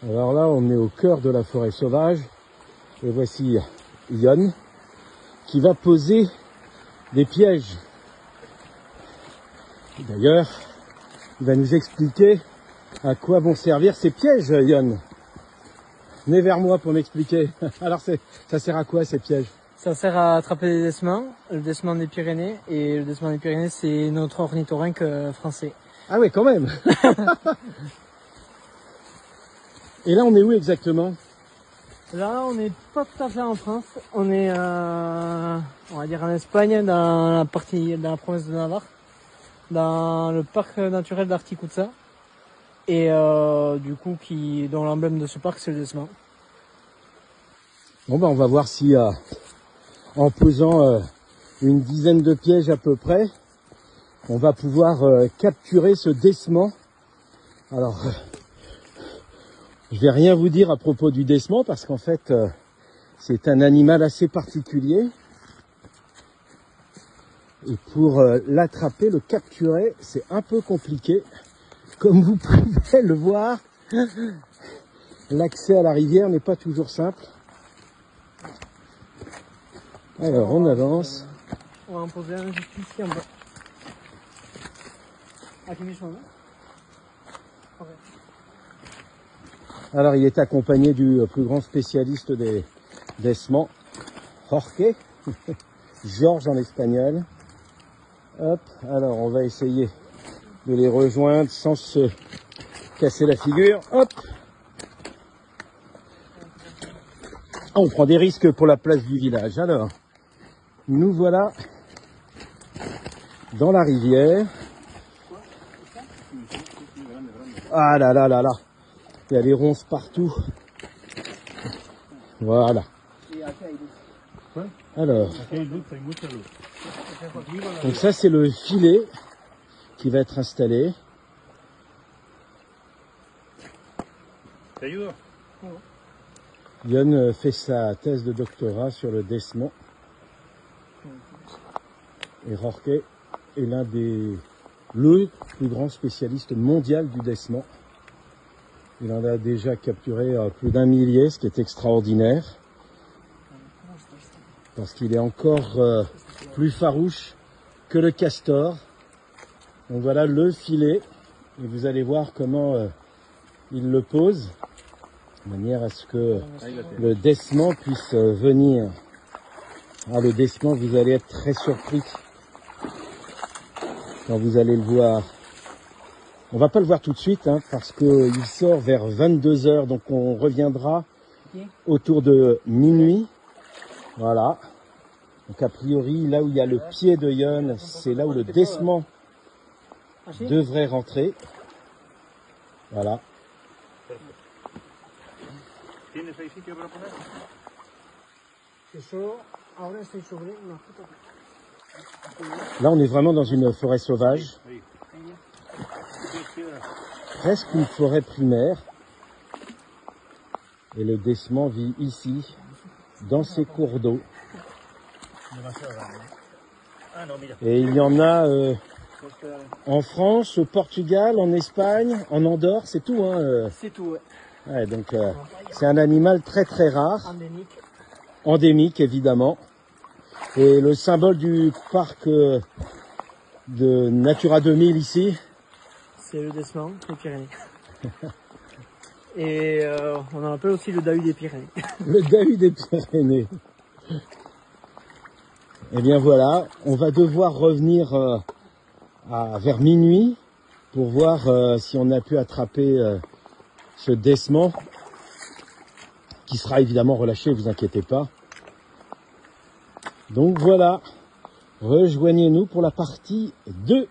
Alors là, on est au cœur de la forêt sauvage. Et voici Yon qui va poser des pièges. D'ailleurs, il va nous expliquer à quoi vont servir ces pièges, Yon. Venez vers moi pour m'expliquer. Alors, ça sert à quoi ces pièges? Ça sert à attraper des desmans, le desman des Pyrénées. Et le desman des Pyrénées, c'est notre ornithorynque français. Ah oui, quand même. Et là, on est où exactement? Là, on n'est pas tout à fait en France. On est, on va dire, en Espagne, dans la province de Navarre, dans le parc naturel d'Articuza. Et du coup, dont l'emblème de ce parc, c'est le desman. Bon, ben, on va voir si, en posant une dizaine de pièges à peu près, on va pouvoir capturer ce desman. Alors, je vais rien vous dire à propos du desman parce qu'en fait, c'est un animal assez particulier. Et pour l'attraper, le capturer, c'est un peu compliqué. Comme vous pouvez le voir, l'accès à la rivière n'est pas toujours simple. Alors, on avance. On va en poser un juste ici en bas. Alors, il est accompagné du plus grand spécialiste des desmans, Jorge, Georges en espagnol. Hop, alors on va essayer de les rejoindre sans se casser la figure. Hop. Ah, on prend des risques pour la place du village. Alors, nous voilà dans la rivière. Ah là là là là. Il y a des ronces partout. Voilà. Alors, donc ça c'est le filet qui va être installé. Yon fait sa thèse de doctorat sur le desman. Et Jorge est le plus grand spécialiste mondial du desman. Il en a déjà capturé plus d'1 millier, ce qui est extraordinaire. Parce qu'il est encore plus farouche que le castor. Donc voilà le filet. Et vous allez voir comment il le pose. De manière à ce que le desman puisse venir. Alors le desman, vous allez être très surpris quand vous allez le voir. On va pas le voir tout de suite, hein, parce qu'il sort vers 22 h, donc on reviendra autour de minuit. Voilà. Donc a priori, là où il y a le pied de Yon, c'est là où le desman devrait rentrer. Voilà. Là, on est vraiment dans une forêt sauvage. Presque une forêt primaire. Et le desman vit ici, dans ces cours d'eau. Et il y en a en France, au Portugal, en Espagne, en Andorre, c'est tout. Hein, C'est tout, ouais. Ouais, donc c'est un animal très très rare. Endémique. Endémique, évidemment. Et le symbole du parc de Natura 2000 ici, c'est le desman des Pyrénées. Et on en appelle aussi le Dahu des Pyrénées. Le Dahu des Pyrénées. Et bien voilà, on va devoir revenir vers minuit pour voir si on a pu attraper ce desman, qui sera évidemment relâché, vous inquiétez pas. Donc voilà, rejoignez-nous pour la partie 2.